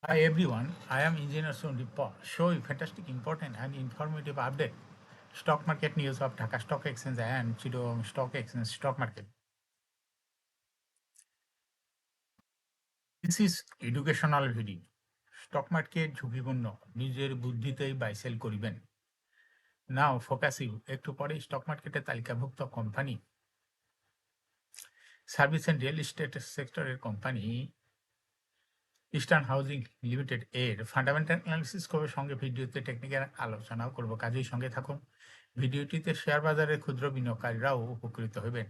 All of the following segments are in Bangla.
Hi everyone, I am Engineer Sundeep Paul. Show you fantastic, important and informative update. Stock market news of Dhaka Stock Exchange and Chittagong Stock Exchange stock market. This is educational video. Stock market ঝুঁকিপূর্ণ নিজের বুদ্ধিতেই বাই সেল করিবেন। নাও ফোকাসিং একটু পরে স্টক মার্কেটে তালিকাভুক্ত company service and real estate সেক্টরের কোম্পানি ইস্টার্ন হাউজিং লিমিটেড এর ফান্ডামেন্টাল অ্যানালিসিস করবে, সঙ্গে ভিডিওতে টেকনিক্যাল আলোচনাও করব। কাজেই সঙ্গে থাকুন। ভিডিওটিতে শেয়ার বাজারের ক্ষুদ্র বিনিয়োগকারীরাও উপকৃত হবেন।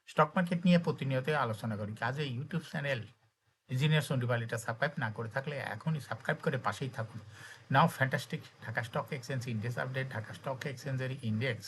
স্টক মার্কেট নিয়ে প্রতিনিয়ত আলোচনা করি, কাজে ইউটিউব চ্যানেল ইঞ্জিনিয়ার সন্ডিপাল এটা সাবস্ক্রাইব না করে থাকলে এখনই সাবস্ক্রাইব করে পাশেই থাকুন। Now fantastic Dhaka stock exchange index update. Dhaka stock এক্সচেঞ্জের ইন্ডেক্স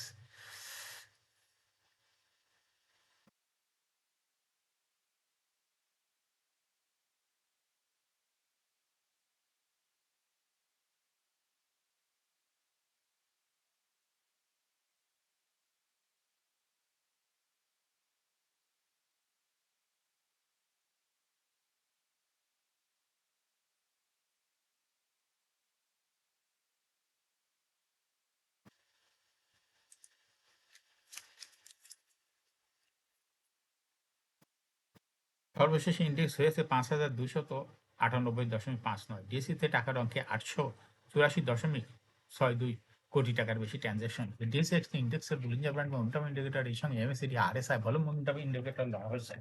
সর্বশেষ ইন্ডেক্স হয়েছে ৫,২৯৮.৫৯। ডিএসিতে টাকার অঙ্কে ৮৮৪.৬২ কোটি টাকার বেশি ট্রানজ্যাকশন। ডিএসএক্স ইন্ডেক্সের বুলিঞ্জার ব্যান্ড মোমেন্টাম ইন্ডিকেটর এই সঙ্গে MACD RSI volume momentum indicator দেওয়া হয়েছে।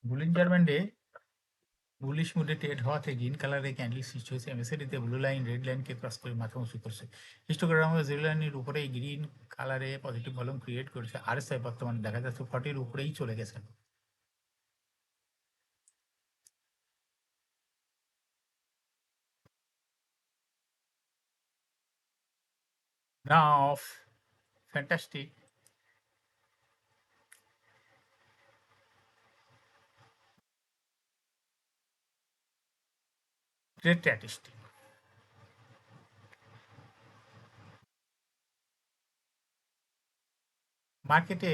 বুলিঞ্জার ব্যান্ডে বুলিশ মুডে ট্রেড হওয়াতে গ্রিন কালারের ক্যান্ডেল সৃষ্টি হয়েছে। এমএসিডিতে ব্লু লাইন রেড লাইনকে ক্রস করে মাথা উঁচু করছে। হিস্টোগ্রামে জিরো লাইনের উপরে গ্রিন কালারে পজিটিভ ভলিউম ক্রিয়েট করেছে। আরএসআই বর্তমানে দেখা যাচ্ছে 40-র উপরেই চলে গেছে। Now, fantastic trade statistic. মার্কেটে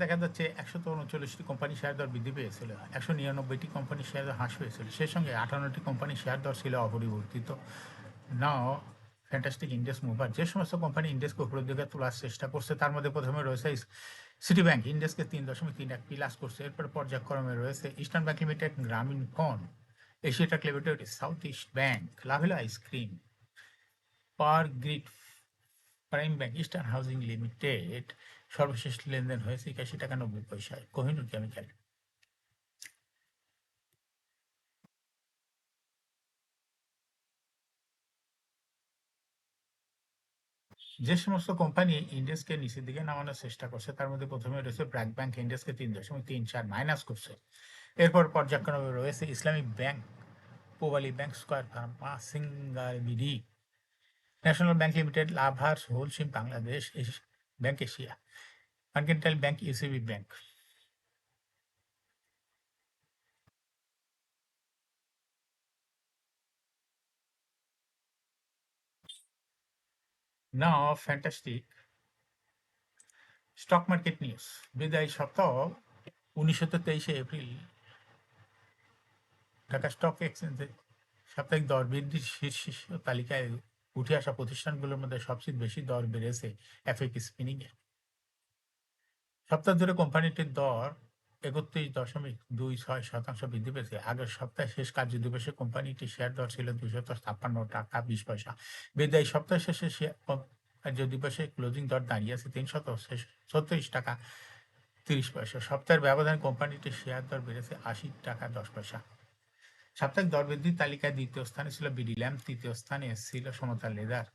দেখা যাচ্ছে ১৩৯টি কোম্পানি শেয়ার দর বৃদ্ধি পেয়েছিল, ১৯৯টি কোম্পানি শেয়ার দর হ্রাস পেয়েছিল, সেই সঙ্গে ৫৮টি কোম্পানি শেয়ার দর ছিল অপরিবর্তিত। নাও ফ্যান্টাস্টিক ইন্ডেক্স মুভার, যে সমস্ত কোম্পানি ইন্ডেক্সকে উপরের দিকে তোলার চেষ্টা করছে তার মধ্যে প্রথমে রয়েছে সিটি ব্যাংক, ইন্ডেক্সকে ৩.৩১ প্লাস করছে। এরপর পর্যায়ক্রমে রয়েছে eastern bank limited, Grameen phone, Asiatech limited, south east bank, Lovello ice cream, power grid, prime bank, eastern housing limited. সর্বশেষ লেনদেন হয়েছে ৮১ টাকা ৯০ পয়সায়। কোহিনুর কেমিক্যাল। যে সমস্ত কোম্পানি ইন্ডেক্সকে নিচের দিকে নামানোর চেষ্টা করছে তার মধ্যে প্রথমে রয়েছে ব্র্যাক ব্যাংক, ইন্ডেক্সকে ৩.৩৪ মাইনাস করছে। এরপর পর্যায়ক্রমে রয়েছে Islamic bank, Pubali bank, square pharma, singer BD, national bank limited, Lafarge Holcim Bangladesh, bank Asia, mercantile bank, UCB bank. Now fantastic stock market news. বিদায় সপ্তাহ ১৯-২৩ এপ্রিল ঢাকা স্টক এক্সচেঞ্জে সাপ্তাহিক দর বৃদ্ধির শীর্ষ তালিকায় উঠে আসা প্রতিষ্ঠানগুলোর মধ্যে সবচেয়ে বেশি দর বেড়েছে এফএক স্পিনিং এ। সপ্তাহ ধরে কোম্পানিটির দর ৩১.২৬% বৃদ্ধি পেয়েছে। আগের সপ্তাহে শেষ কার্য দিবসে কোম্পানিটির শেয়ার দর ছিল ২৫৬ টাকা ২০ পয়সা। বিদায়ী সপ্তাহ শেষে কার্য দিবসে ক্লোজিং দর দাঁড়িয়েছে ৩৩৬ টাকা ৩০ পয়সা। সপ্তাহের ব্যবধানে কোম্পানিটির শেয়ার দর বেড়েছে ৮০ টাকা ১০ পয়সা। সাপ্তাহিক দরবৃদ্ধির তালিকায় দ্বিতীয় স্থানে ছিল বিডি ল্যাম্প, তৃতীয় স্থানে ছিল সমতা লেদার।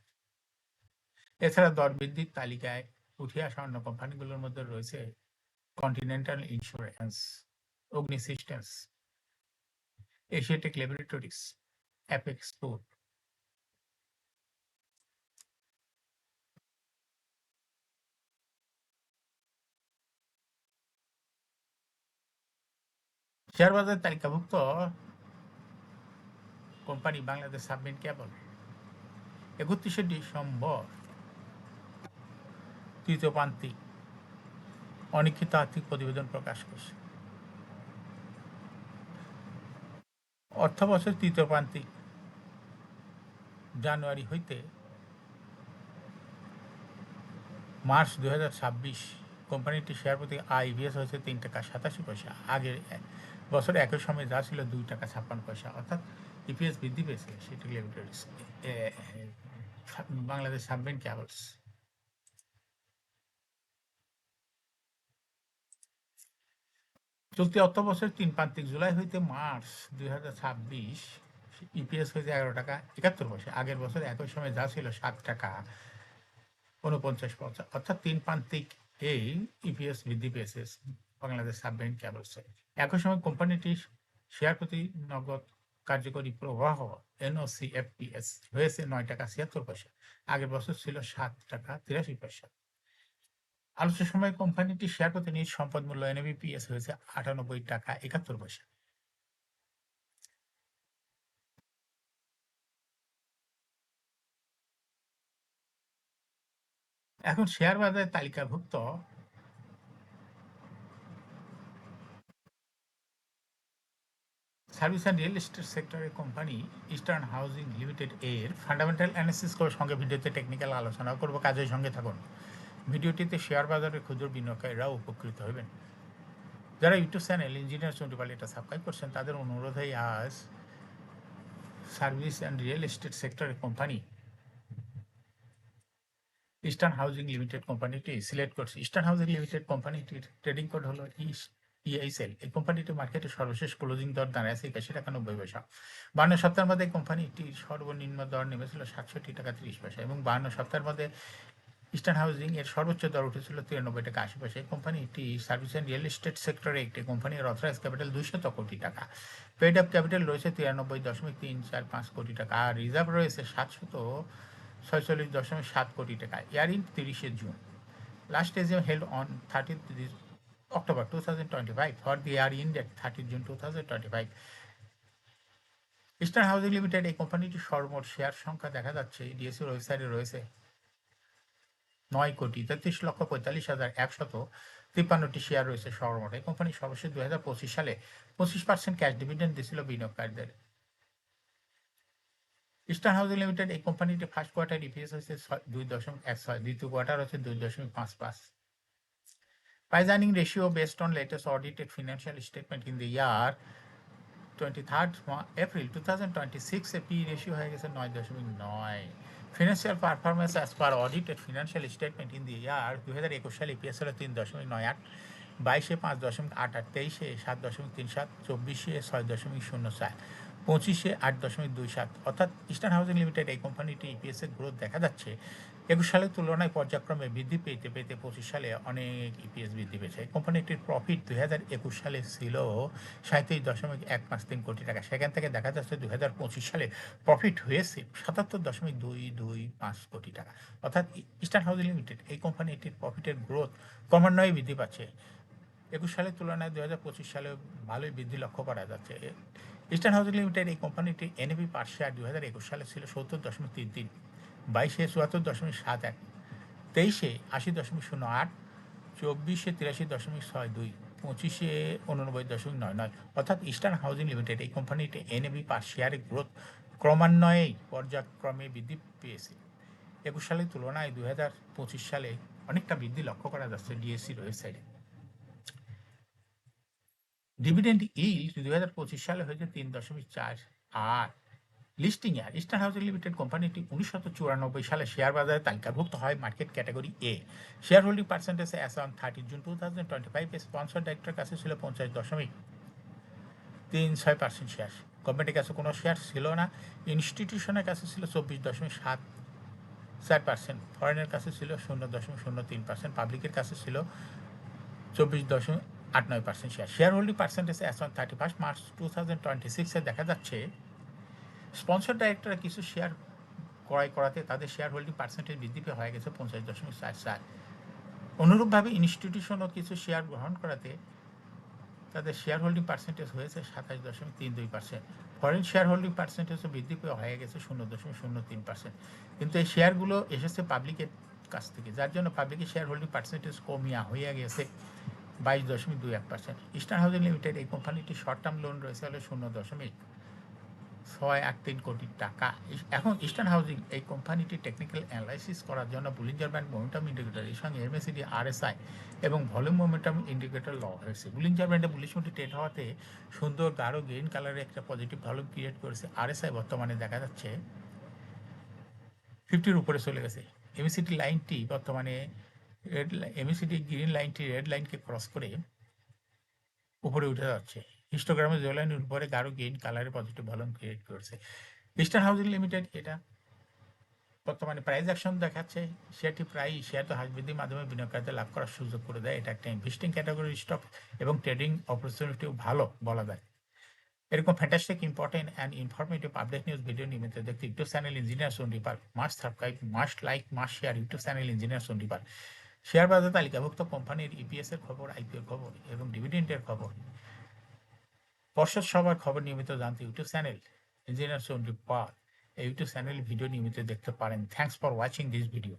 এছাড়া দরবৃদ্ধির তালিকায় উঠে আসা অন্য কোম্পানিগুলোর মধ্যে রয়েছে continental insurance, Agni systems, Asiatech laboratories, apex port. Share বাজারে তালিকাভুক্ত কোম্পানি বাংলাদেশ সাবমেরিন কেবল 31শে ডিসেম্বর তৃতীয় প্রান্তিক অনিক্ষিত আর্থিক প্রতিবেদন প্রকাশ করছে। অর্থবছর তৃতীয় প্রান্তিক জানুয়ারি হইতে মার্চ 2026 কোম্পানিটির শেয়ার প্রতি ইপিএস হয়েছে 3 টাকা 87 পয়সা। আগের বছর একই সময় যা ছিল 2 টাকা 56 পয়সা, অর্থাৎ ইপিএস বৃদ্ধি পেয়েছে সেটি লিমিটেড বাংলাদেশ সাবমেরিন কেবলস। চলতি অর্থ বছর 3 প্রান্তিক জুলাই হইতে মার্চ 2026 ইপিএস হয়েছে 11 টাকা 71 পয়সা। আগের বছর একই সময় যা ছিল 7 টাকা 49 পয়সা, অর্থাৎ 3 প্রান্তিক এই ইপিএস বৃদ্ধি পেয়েছে বাংলাদেশ সাবমেরিন কেবলসে। একই সময় কোম্পানিটির শেয়ার প্রতি নগদ কার্যকরী প্রবাহ এনওসিএফপিএস হয়েছে 9 টাকা 76 পয়সা। আগের বছর ছিল 7 টাকা 83 পয়সা। আলোচনার সময় কোম্পানিটির শেয়ার প্রতি নিজ সম্পদ মূল্য এনএবিপিএস হয়েছে 98 টাকা 71 পয়সা। এখন শেয়ার বাজারে তালিকাভুক্ত সার্ভিস অ্যান্ড রিয়েল এস্টেট সেক্টরের কোম্পানি ইস্টার্ন হাউজিং লিমিটেড এর ফান্ডামেন্টাল অ্যানালিসিস করে সঙ্গে ভিডিওতে টেকনিক্যাল আলোচনা করব। কাজের সঙ্গে থাকুন। ভিডিওটিতে শেয়ার বাজারের ক্ষুদ্র বিনিয়োগকারীরাও উপকৃত হবেন। যারা ইউটিউব চ্যানেল ইঞ্জিনিয়ার চন্ডিপাল এটা সাবস্ক্রাইব করছেন তাদের অনুরোধে আজ সার্ভিস অ্যান্ড রিয়েল এস্টেট সেক্টরের কোম্পানি ইস্টার্ন হাউজিং লিমিটেড কোম্পানিটি সিলেক্ট করছে। ইস্টার্ন হাউজিং লিমিটেড কোম্পানিটির ট্রেডিং কোড হলো ইআইসেল। এই কোম্পানিটি মার্কেটে সর্বশেষ ক্লোজিং দর দাঁড়ায় 81 টাকা 90 পয়সা। 52 সপ্তাহের মধ্যে কোম্পানিটির সর্বনিম্ন দর নেমেছিল 67 টাকা 30 পয়সা এবং 52 সপ্তাহের মধ্যে ইস্টার্ন হাউজিং এর সর্বোচ্চ দর উঠেছিল 93 টাকা 80 পয়সা। এই কোম্পানিটি সার্ভিস অ্যান্ড রিয়েল এস্টেট সেক্টরে একটি কোম্পানির অথরাইজ ক্যাপিটাল 200 কোটি টাকা, পেড আপ ক্যাপিটাল রয়েছে 93.345 কোটি টাকা, আর রিজার্ভ রয়েছে 746.7 কোটি টাকা। ইয়ার in 30 June. Last AGM held on 30 October 2025 for the year ended 30 June 2025. Eastern housing limited এই কোম্পানিটির সর্বমোট শেয়ার সংখ্যা দেখা যাচ্ছে ডিএসসি ওয়েবসাইটে রয়েছে 9,43,45,153টি শেয়ার রয়েছে সর্বমোট। এই কোম্পানি সর্বশেষ 2025 সালে 25% ক্যাশ ডিভিডেন্ড দিয়েছিল বিনিয়োগকারীদের। ইস্টার্ন হাউজিং লিমিটেড এই কোম্পানিটি ফার্স্ট কোয়ার্টার ইপিএস হচ্ছে 2.16, দ্বিতীয় কোয়ার্টার হচ্ছে 2.55। Price earning ratio based on latest audited financial statement in the year 23rd April 2026 A P ratio হয়ে গেছে 9.9। Financial performance as per audited financial statement in the year 2021 সালে EPS হলো 3.98, 22-এ 5.88, 23-এ 7.37, 24-এ 6.04, 25-এ 8.27, অর্থাৎ ইস্টার্ন হাউজিং লিমিটেড এই কোম্পানিটি ইপিএস এর গ্রোথ দেখা যাচ্ছে 21 সালের তুলনায় পর্যায়ক্রমে বৃদ্ধি পেতে 25 সালে অনেক ইপিএস বৃদ্ধি পেয়েছে। কোম্পানিটির প্রফিট 2021 সালে ছিল 37.153 কোটি টাকা, সেখান থেকে দেখা যাচ্ছে 2025 সালে প্রফিট হয়েছে 77.225 কোটি টাকা, অর্থাৎ ইস্টার্ন হাউজিং লিমিটেড এই কোম্পানিটির প্রফিটের গ্রোথ ক্রমান্বয়ে বৃদ্ধি পাচ্ছে। 21 সালের তুলনায় 2025 সালে ভালোই বৃদ্ধি লক্ষ্য করা যাচ্ছে। ইস্টার্ন হাউজিং লিমিটেড এই কোম্পানিটির এনএভি পার শেয়ার 2021 সালে ছিল 70.33, 22-এ 74.71, 23-এ 80.08, 24-এ 83.62, 25-এ 89.99, অর্থাৎ ইস্টার্ন হাউজিং লিমিটেড এই কোম্পানিটি এনএভি পার শেয়ারের গ্রোথ ক্রমান্বয়েই পর্যায়ক্রমে বৃদ্ধি পেয়েছে। 21 সালের তুলনায় 2025 সালে অনেকটা বৃদ্ধি লক্ষ্য করা যাচ্ছে ডিএসসির ওয়েবসাইটে। ডিভিডেন্ড ইল্ড 2025 সালে হয়েছে 3.4। আর লিস্টিং এর ইস্টার্ন হাউজিং লিমিটেড কোম্পানিটি 1994 সালে শেয়ার বাজারে তালিকাভুক্ত হয় market category A. Share holding percentage as on 30 June 2025 এ স্পন্সর ডাইরেক্টরের কাছে ছিল 50.36% শেয়ার। গভর্নমেন্টের কাছে কোনো শেয়ার ছিল না। ইনস্টিটিউশনের কাছে ছিল 24.74%, ফরেনের কাছে ছিল 0.03%, পাবলিকের কাছে ছিল 24.89% share. Share holding percentage as on 31 March 2026 এ দেখা যাচ্ছে স্পন্সর ডাইরেক্টররা কিছু শেয়ার ক্রয় করাতে তাদের শেয়ার হোল্ডিং পার্সেন্টেজ বৃদ্ধি পেয়ে হয়ে গেছে 50.44। অনুরূপভাবে ইনস্টিটিউশনও কিছু শেয়ার গ্রহণ করাতে তাদের শেয়ার হোল্ডিং পার্সেন্টেজ হয়েছে 27.32%। ফরেন শেয়ার হোল্ডিং পার্সেন্টেজও বৃদ্ধি পেয়ে হয়ে গেছে 0.03%। কিন্তু এই শেয়ারগুলো এসেছে পাবলিকের কাছ থেকে, যার জন্য পাবলিকের শেয়ার হোল্ডিং পার্সেন্টেজ কমিয়া হয়ে গেছে 22.21%। ইস্টার্ন হাউজিং লিমিটেড এই কোম্পানিটি শর্ট টার্ম লোন রয়েছে হলো 0.683 কোটি টাকা। এখন ইস্টার্ন হাউজিং এই কোম্পানিটি টেকনিক্যাল অ্যানালাইসিস করার জন্য বুলিঞ্জার ব্যান্ড মোমেন্টাম ইন্ডিকেটর এর সঙ্গে এমএসিডি আরএসআই এবং ভলিউম মোমেন্টাম ইন্ডিকেটর লওয়া হয়েছে। বুলিঞ্জার ব্যান্ডে বুলিশ মুডটি ট্রেড হওয়াতে সুন্দর গাঢ় গ্রিন কালারের একটা পজিটিভ ভলিউম ক্রিয়েট করেছে। আরএসআই বর্তমানে দেখা যাচ্ছে 50-র উপরে চলে গেছে। এমএসিডি লাইনটি বর্তমানে এমএসিডি গ্রিন লাইনটি রেড লাইনকে ক্রস করে উপরে উঠে যাচ্ছে। হিস্টোগ্রামে জলাইনের উপরে গাঢ় গ্রিন কালারের পজিটিভ ভলিউম ক্রিয়েট করেছে। ইস্টার্ন হাউজিং লিমিটেড এটা বর্তমানে প্রাইস অ্যাকশন দেখাচ্ছে। শেয়ারটি প্রায় শেয়ার তো হ্রাস বৃদ্ধির মাধ্যমে বিনিয়োগকারীদের লাভ করার সুযোগ করে দেয়। এটা একটা ইনভেস্টিং ক্যাটাগরি স্টক এবং ট্রেডিং অপরচুনিটিও ভালো বলা যায়। এরকম fantastic important and informative update news video নিয়মিত দেখতে YouTube channel engineer Sondi park must subscribe, must like, must share YouTube channel engineer Sondi park. Share বাজার তালিকাভুক্ত কোম্পানির ইপিএস এর খবর, আইপিওর খবর এবং ডিভিডেন্ডের খবর, পর্ষদ সভার খবর নিয়মিত জানতে YouTube channel engineer Sondi park এই ইউটিউব চ্যানেল ভিডিও নিয়মিত দেখতে পারেন। Thanks for watching this video.